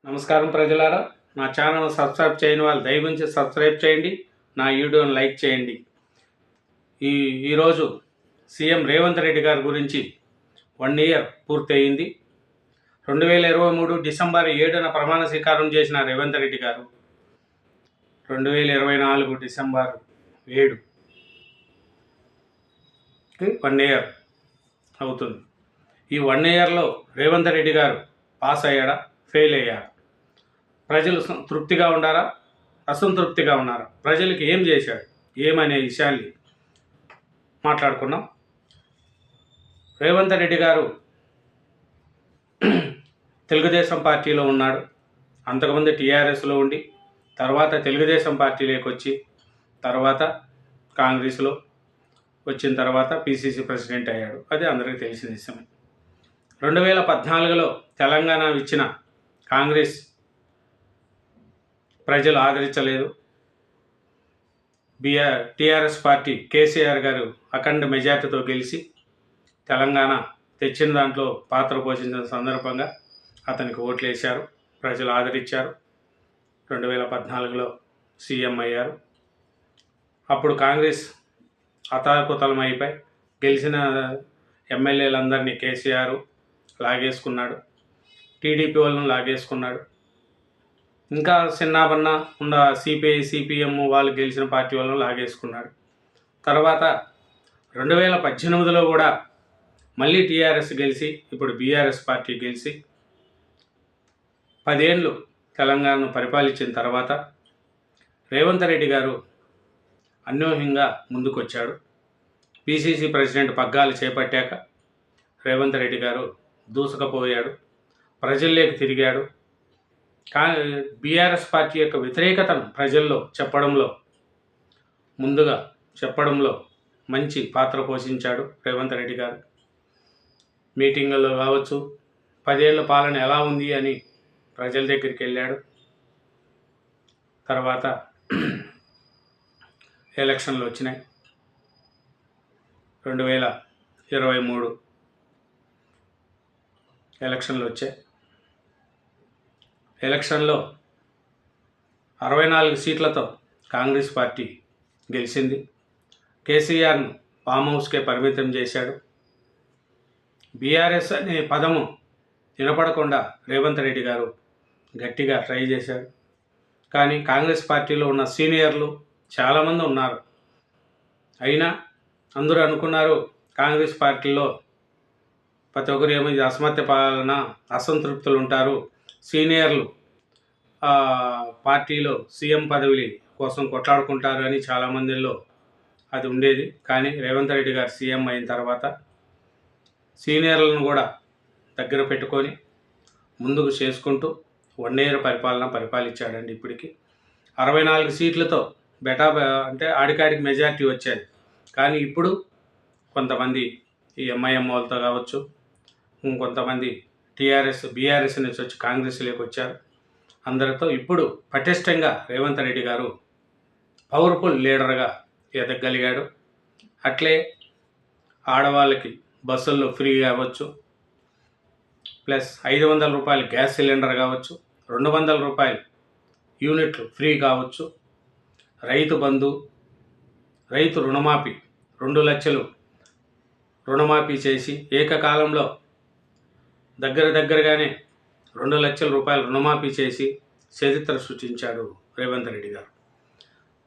నమస్కారం ప్రజలారా, నా ఛానల్ సబ్స్క్రైబ్ చేయని వాళ్ళు దయవుంచి సబ్స్క్రైబ్ చేయండి, నా వీడియోని లైక్ చేయండి. ఈరోజు సీఎం రేవంత్ రెడ్డి గారి గురించి 1 ఇయర్ పూర్తయింది. 2023 డిసెంబర్ 7న ప్రమాణ స్వీకారం చేసిన రేవంత్ రెడ్డి గారు 2024 డిసెంబర్ 7కి 1 ఇయర్ అవుతుంది. ఈ 1 ఇయర్లో రేవంత్ రెడ్డి గారు పాస్ అయ్యాడా, ఫెయిల్ అయ్యాడా? ప్రజలు తృప్తిగా ఉన్నారా, అసంతృప్తిగా ఉన్నారా? ప్రజలకు ఏం చేశాడు, ఏమనే విషయాన్ని మాట్లాడుకున్నాం. రేవంత్ రెడ్డి గారు తెలుగుదేశం పార్టీలో ఉన్నాడు. అంతకుముందు టీఆర్ఎస్లో ఉండి తర్వాత తెలుగుదేశం పార్టీలోకి వచ్చి తర్వాత కాంగ్రెస్లో వచ్చిన తర్వాత పిసిసి ప్రెసిడెంట్ అయ్యాడు. అది అందరికీ తెలిసిన విషయమే. 2014లో తెలంగాణ ఇచ్చిన కాంగ్రెస్ ప్రజలు ఆదరించలేదు. టీఆర్ఎస్ పార్టీ కేసీఆర్ గారు అఖండ మెజార్టీతో గెలిచి తెలంగాణ తెచ్చిన దాంట్లో పాత్ర పోషించిన సందర్భంగా అతనికి ఓట్లు వేశారు, ప్రజలు ఆదరించారు. 2014లో సీఎం అయ్యారు. అప్పుడు కాంగ్రెస్ అతాకుతలం అయిపోయి గెలిచిన ఎమ్మెల్యేలందరినీ కేసీఆర్ లాగేసుకున్నాడు, టీడీపీ వాళ్ళను లాగేసుకున్నాడు. ఇంకా చిన్నాబన్న ఉన్న సిపిఐ సిపిఎం వాళ్ళు గెలిచిన పార్టీ వాళ్ళను లాగేసుకున్నాడు. తర్వాత 2018లో కూడా మళ్ళీ టీఆర్ఎస్ గెలిచి ఇప్పుడు బీఆర్ఎస్ పార్టీ గెలిచి 10 ఏళ్ళు తెలంగాణను పరిపాలించిన తర్వాత రేవంత్ రెడ్డి గారు అన్యోన్యంగా ముందుకొచ్చాడు. పిసిసి ప్రెసిడెంట్ పగ్గాలు చేపట్టాక రేవంత్ రెడ్డి గారు దూసుకుపోయాడు, ప్రజల్లోకి తిరిగాడు. బీఆర్ఎస్ పార్టీ యొక్క వ్యతిరేకతను ప్రజల్లో చెప్పడంలో మంచి పాత్ర పోషించాడు రేవంత్ రెడ్డి గారు. మీటింగుల్లో కావచ్చు, 10 ఏళ్ల పాలన ఎలా ఉంది అని ప్రజల దగ్గరికి వెళ్ళాడు. తర్వాత ఎలక్షన్లు వచ్చినాయి. 2023 ఎలక్షన్లు వచ్చాయి. ఎలక్షన్లో 64 సీట్లతో కాంగ్రెస్ పార్టీ గెలిచింది. కేసీఆర్ను ఫామ్ హౌస్కే పరిమితం చేశాడు. బీఆర్ఎస్ అనే పదము వినపడకుండా రేవంత్ రెడ్డి గారు గట్టిగా ట్రై చేశాడు. కానీ కాంగ్రెస్ పార్టీలో ఉన్న సీనియర్లు చాలామంది ఉన్నారు. అయినా అందరూ అనుకున్నారు కాంగ్రెస్ పార్టీలో ప్రతి ఒక్కరు ఏమో అసమర్థ పాలన, అసంతృప్తులు ఉంటారు, సీనియర్లు పార్టీలో సీఎం పదవి కోసం కొట్లాడుకుంటారు అని చాలామందిలో అది ఉండేది. కానీ రేవంత్ రెడ్డి గారు సీఎం అయిన తర్వాత సీనియర్లను కూడా దగ్గర పెట్టుకొని ముందుకు చేసుకుంటూ 1 ఇయర్ పరిపాలించాడండి. ఇప్పటికి 64 సీట్లతో అంటే ఆడికాడికి మెజార్టీ వచ్చేది. కానీ ఇప్పుడు కొంతమంది ఈ ఎంఐఎం వాళ్ళతో కావచ్చు, ఇంకొంతమంది టీఆర్ఎస్ బీఆర్ఎస్ నుంచి వచ్చి కాంగ్రెస్లోకి వచ్చారు. అందరితో ఇప్పుడు పటిష్టంగా రేవంత్ రెడ్డి గారు పవర్ఫుల్ లీడర్గా ఎదగగలిగాడు. అట్లే ఆడవాళ్ళకి బస్సుల్లో ఫ్రీ కావచ్చు, ప్లస్ 500 రూపాయలు గ్యాస్ సిలిండర్ కావచ్చు, 200 రూపాయలు యూనిట్లు ఫ్రీ కావచ్చు, రైతు బంధు, రైతు రుణమాఫీ 2 లక్షలు రుణమాఫీ చేసి ఏకకాలంలో దగ్గరగానే 2 లక్షల రూపాయలు రుణమాఫీ చేసి చరిత్ర సృష్టించాడు రేవంత్ రెడ్డి గారు.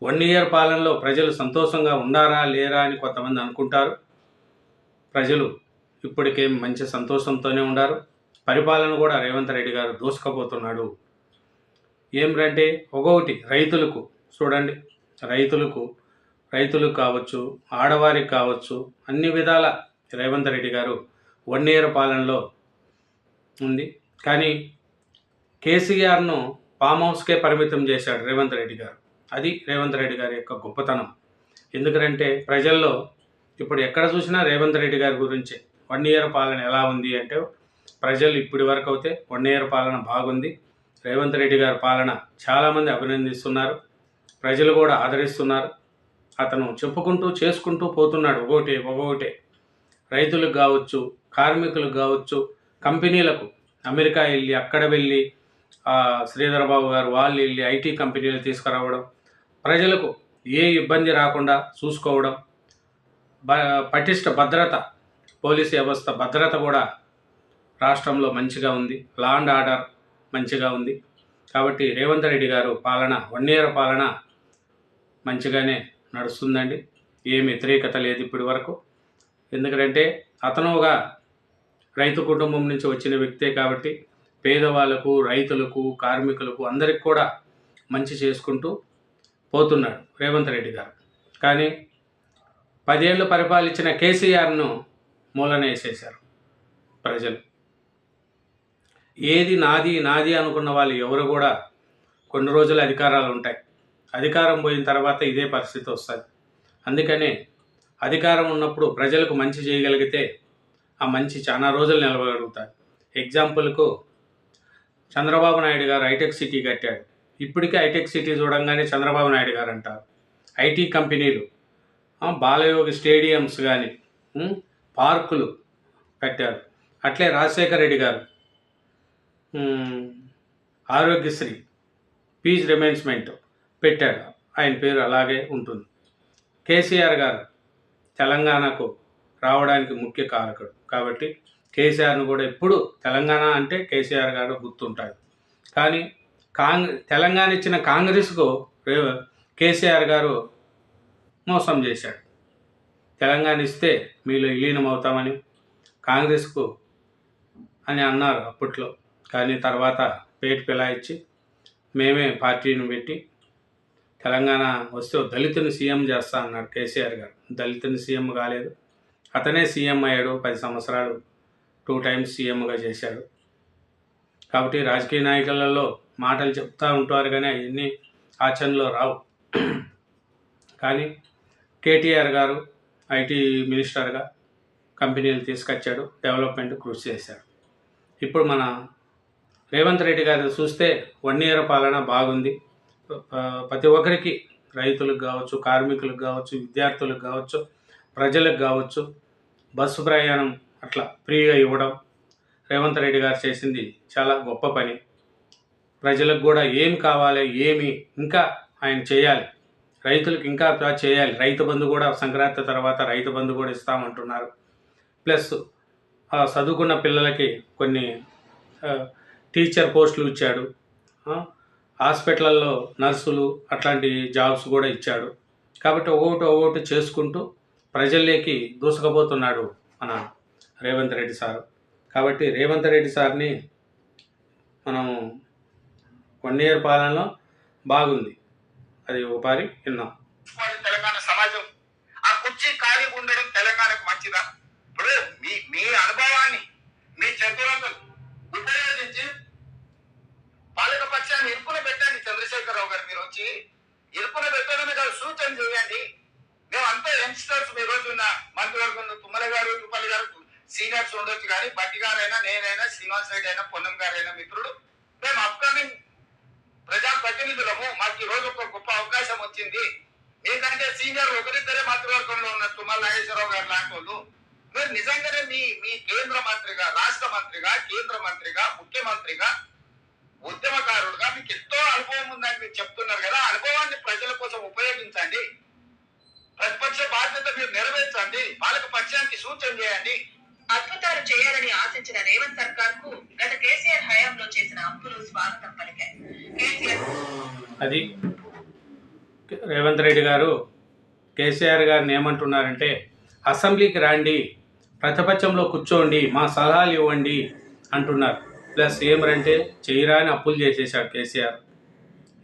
1 ఇయర్ పాలనలో ప్రజలు సంతోషంగా ఉన్నారా లేరా అని కొంతమంది అనుకుంటారు. ప్రజలు ఇప్పటికేం మంచి సంతోషంతోనే ఉన్నారు. పరిపాలన కూడా రేవంత్ రెడ్డి గారు దూసుకుపోతున్నాడు. ఏమిటంటే ఒక్కొక్కటి రైతులకు చూడండి, రైతులకు కావచ్చు, ఆడవారికి కావచ్చు, అన్ని విధాల రేవంత్ రెడ్డి గారు 1 ఇయర్ పాలనలో ఉంది. కానీ కేసీఆర్ను ఫామ్ హౌస్కే పరిమితం చేశాడు రేవంత్ రెడ్డి గారు. అది రేవంత్ రెడ్డి గారి యొక్క గొప్పతనం. ఎందుకంటే ప్రజల్లో ఇప్పుడు ఎక్కడ చూసినా రేవంత్ రెడ్డి గారి గురించి 1 ఇయర్ పాలన ఎలా ఉంది అంటే ప్రజలు ఇప్పటి వరకు అయితే 1 ఇయర్ పాలన బాగుంది, రేవంత్ రెడ్డి గారి పాలన చాలామంది అభినందిస్తున్నారు, ప్రజలు కూడా ఆదరిస్తున్నారు. అతను చెప్పుకుంటూ చేసుకుంటూ పోతున్నాడు ఒక్కొక్కటే. రైతులకు కావచ్చు, కార్మికులకు కావచ్చు, కంపెనీలకు అమెరికా వెళ్ళి అక్కడ వెళ్ళి శ్రీధర్ బాబు గారు వాళ్ళు వెళ్ళి ఐటీ కంపెనీలు తీసుకురావడం, ప్రజలకు ఏ ఇబ్బంది రాకుండా చూసుకోవడం, పటిష్ట భద్రత, పోలీసు వ్యవస్థ భద్రత కూడా రాష్ట్రంలో మంచిగా ఉంది, లా అండ్ ఆర్డర్ మంచిగా ఉంది. కాబట్టి రేవంత్ రెడ్డి గారు పాలన 1 ఇయర్ పాలన మంచిగానే నడుస్తుందండి. ఏం వ్యతిరేకత లేదు ఇప్పటి వరకు. ఎందుకంటే అతనుగా రైతు కుటుంబం నుంచి వచ్చిన వ్యక్తే కాబట్టి పేదవాళ్ళకు, రైతులకు, కార్మికులకు అందరికి కూడా మంచి చేసుకుంటూ పోతున్నాడు రేవంత్ రెడ్డి గారు. కానీ 10 ఏళ్ళు పరిపాలించిన కేసీఆర్ను మూలన వేసేశారు ప్రజలు. ఏది నాది నాది అనుకున్న వాళ్ళు ఎవరు కూడా కొన్ని రోజులు అధికారాలు ఉంటాయి, అధికారం పోయిన తర్వాత ఇదే పరిస్థితి వస్తుంది. అందుకనే అధికారం ఉన్నప్పుడు ప్రజలకు మంచి చేయగలిగితే ఆ మంచి చాలా రోజులు నిలబడగలుగుతారు. ఎగ్జాంపుల్కు చంద్రబాబు నాయుడు గారు హైటెక్ సిటీ కట్టాడు. ఇప్పటికే హైటెక్ సిటీ చూడంగానే చంద్రబాబు నాయుడు గారు అంటారు. ఐటీ కంపెనీలు, బాలయోగి స్టేడియంస్ కానీ, పార్కులు కట్టారు. అట్లే రాజశేఖర రెడ్డి గారు ఆరోగ్యశ్రీ, ఫీజ్ రిమెన్స్మెంట్ పెట్టాడు. ఆయన పేరు అలాగే ఉంటుంది. కేసీఆర్ గారు తెలంగాణకు రావడానికి ముఖ్య కారకుడు కాబట్టి కేసీఆర్ను కూడా ఎప్పుడు తెలంగాణ అంటే కేసీఆర్ గారు గుర్తుంటాడు. కానీ తెలంగాణ ఇచ్చిన కాంగ్రెస్కు కేసీఆర్ గారు మోసం చేశాడు. తెలంగాణ ఇస్తే మీలో విలీనం అవుతామని కాంగ్రెస్కు అని అన్నారు అప్పట్లో. కానీ తర్వాత పేటు పిలాయిచ్చి మేమే పార్టీని పెట్టి తెలంగాణ వస్తే దళితుని సీఎం చేస్తా అన్నాడు కేసీఆర్ గారు. దళితుని సీఎం కాలేదు, అతనే సీఎం అయ్యాడు. 10 సంవత్సరాలు 2 టైమ్స్ సీఎంగా చేశాడు. కాబట్టి రాజకీయ నాయకులలో మాటలు చెప్తూ ఉంటారు కానీ అవన్నీ ఆచరణలో రావు. కానీ కేటీఆర్ గారు ఐటీ మినిస్టర్గా కంపెనీలు తీసుకొచ్చాడు, డెవలప్మెంట్ కృషి చేశాడు. ఇప్పుడు మన రేవంత్ రెడ్డి గారు చూస్తే 1 ఇయర్ పాలన బాగుంది. ప్రతి ఒక్కరికి, రైతులకు కావచ్చు, కార్మికులకు కావచ్చు, విద్యార్థులకు కావచ్చు, ప్రజలకు కావచ్చు, బస్సు ప్రయాణం అట్లా ఫ్రీగా ఇవ్వడం రేవంత్ రెడ్డి గారు చేసింది చాలా గొప్ప పని. ప్రజలకు కూడా ఏం కావాలి, ఏమి ఇంకా ఆయన చేయాలి, రైతులకు ఇంకా చేయాలి. రైతు బంధు కూడా సంక్రాంతి తర్వాత రైతు బంధు కూడా ఇస్తామంటున్నారు. ప్లస్ చదువుకున్న పిల్లలకి కొన్ని టీచర్ పోస్టులు ఇచ్చాడు. హాస్పిటల్లో నర్సులు అట్లాంటి జాబ్స్ కూడా ఇచ్చాడు. కాబట్టి ఒకటి చేసుకుంటూ ప్రజల్లోకి దూసుకుపోతున్నాడు మన రేవంత్ రెడ్డి సారు. కాబట్టి రేవంత్ రెడ్డి సార్ని మనము 1 ఇయర్ పాలనలో బాగుంది, అది ఒకసారి విన్నాం. తెలంగాణ సమాజం ఆ కుర్చీ ఖాళీ ఉండడం తెలంగాణకు మంచిదా? ఇప్పుడు మీ అనుభవాన్ని, మీ చతురతను ఉపయోగించి పాలక పక్షాన్ని ఇరుకున పెట్టండి. చంద్రశేఖరరావు గారు మీరు వచ్చి ఇరుకున పెట్టడమే కాదు, సూచన చేయండి. మేమంతా యంగ్స్టర్స్, ఈ రోజున్న మంత్రివర్గంలో తుమ్మల గారు, తుప్పల్లి గారు సీనియర్స్ ఉండొచ్చు, కానీ బట్టి గారైనా, నేనైనా, శ్రీనివాస్ రెడ్డి అయినా, పొన్నం గారైనా మిత్రుడు, మేము అప్కమింగ్ ప్రజా ప్రతినిధులము. మాకు ఈ రోజు ఒక గొప్ప అవకాశం వచ్చింది. మీకంటే సీనియర్ ఒకరిద్దరే మంత్రివర్గంలో ఉన్న తుమ్మల నాగేశ్వరరావు గారు లాంటి వాళ్ళు. మీరు నిజంగానే మీ కేంద్ర మంత్రిగా, రాష్ట్ర మంత్రిగా, కేంద్ర మంత్రిగా, ముఖ్యమంత్రిగా, ఉద్యమకారుడుగా మీకు ఎంతో అనుభవం ఉందని మీరు చెప్తున్నారు కదా. అనుభవాన్ని ప్రజల కోసం ఉపయోగించండి. ప్రతిపక్ష బాధ్యత మీరు నెరవేర్చండి. పాలక పక్షానికి సూచన చేయండి. అద్భుతాలు చేయాలని ఆశించిన రేవంత్ సర్కార్ కు గత కేసీఆర్ హయాంలో చేసిన అప్పులు స్వాగతం పలికాయి. అది రేవంత్ రెడ్డి గారు కేసీఆర్ గారిని ఏమంటున్నారంటే, అసెంబ్లీకి రండి, ప్రతిపక్షంలో కూర్చోండి, మా సలహాలు ఇవ్వండి అంటున్నారు. ప్లస్ ఏమంటే చేయరాని అప్పులు చేసేసాడు కేసీఆర్.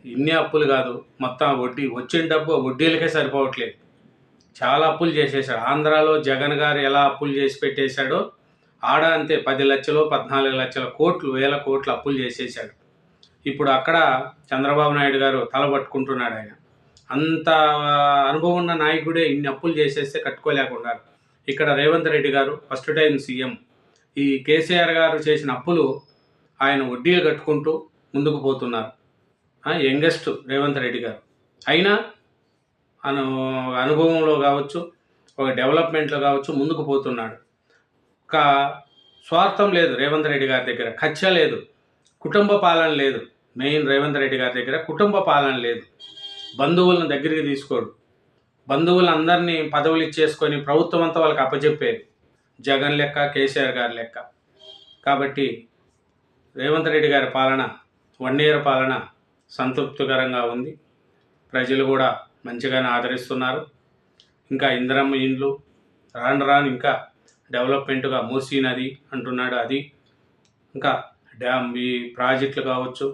ఇన్ని అప్పులు కాదు, మొత్తం వడ్డీ, వచ్చిన డబ్బు వడ్డీలకే సరిపోవట్లేదు. చాలా అప్పులు చేసేసాడు. ఆంధ్రాలో జగన్ గారు ఎలా అప్పులు చేసి పెట్టేశాడో ఆడ అంతే. 10 లక్షలు, 14 లక్షల కోట్లు, వేల కోట్లు అప్పులు చేసేసాడు. ఇప్పుడు అక్కడ చంద్రబాబు నాయుడు గారు తలబట్టుకుంటున్నాడు. ఆయన అంత అనుభవం ఉన్న నాయకుడే ఇన్ని అప్పులు చేసేస్తే కట్టుకోలేకున్నారు. ఇక్కడ రేవంత్ రెడ్డి గారు ఫస్ట్ టైం సీఎం. ఈ కేసీఆర్ గారు చేసిన అప్పులు ఆయన వడ్డీలు కట్టుకుంటూ ముందుకు పోతున్నారు. యంగెస్ట్ రేవంత్ రెడ్డి గారు అయినా అనుభవంలో కావచ్చు, ఒక డెవలప్మెంట్లో కావచ్చు ముందుకు పోతున్నాడు. ఒక స్వార్థం లేదు రేవంత్ రెడ్డి గారి దగ్గర, కక్ష లేదు. కుటుంబ పాలన లేదు. మెయిన్ రేవంత్ రెడ్డి గారి దగ్గర కుటుంబ పాలన లేదు. బంధువులను దగ్గరికి తీసుకోడు. బంధువులందరినీ పదవులు ఇచ్చేసుకొని ప్రభుత్వం అంతా వాళ్ళకి అప్పచెప్పేది. జగన్ లెక్క, కేసీఆర్ గారి లెక్క. కాబట్టి రేవంత్ రెడ్డి గారి పాలన 1 ఇయర్ పాలన సంతృప్తికరంగా ఉంది. ప్రజలు కూడా మంచిగానే ఆదరిస్తున్నారు. ఇంకా ఇందిరమ్మ ఇండ్లు రాను ఇంకా డెవలప్మెంట్గా మూసీ నది అంటున్నాడు, అది ఇంకా డ్యామ్, ఈ ప్రాజెక్టులు కావచ్చు,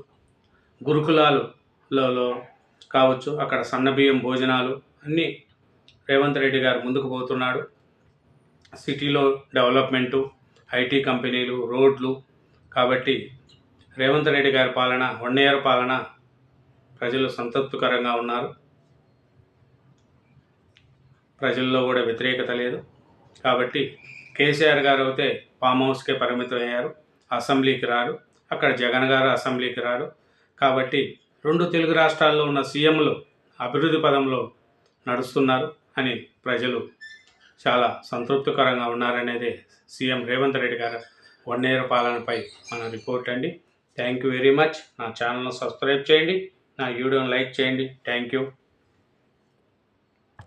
గురుకులాలలో కావచ్చు, అక్కడ సన్నబియ్యం భోజనాలు అన్నీ రేవంత్ రెడ్డి గారు ముందుకు పోతున్నాడు. సిటీలో డెవలప్మెంటు, ఐటీ కంపెనీలు, రోడ్లు. కాబట్టి రేవంత్ రెడ్డి గారి పాలన 1 ఇయర్ పాలన ప్రజలు సంతృప్తికరంగా ఉన్నారు. ప్రజల్లో కూడా వ్యతిరేకత లేదు. కాబట్టి కేసీఆర్ గారు అయితే ఫామ్ హౌస్కే పరిమితం అయ్యారు, అసెంబ్లీకి రారు. అక్కడ జగన్ గారు అసెంబ్లీకి రారు. కాబట్టి 2 తెలుగు రాష్ట్రాల్లో ఉన్న సీఎంలు అభివృద్ధి పదంలో నడుస్తున్నారు అని ప్రజలు చాలా సంతృప్తికరంగా ఉన్నారనేది సీఎం రేవంత్ రెడ్డి గారు 1 ఇయర్ పాలనపై మన రిపోర్ట్ అండి. Thank you very much. నా ఛానల్ను సబ్స్క్రైబ్ చేయండి, నా వీడియోని లైక్ చేయండి. Thank you.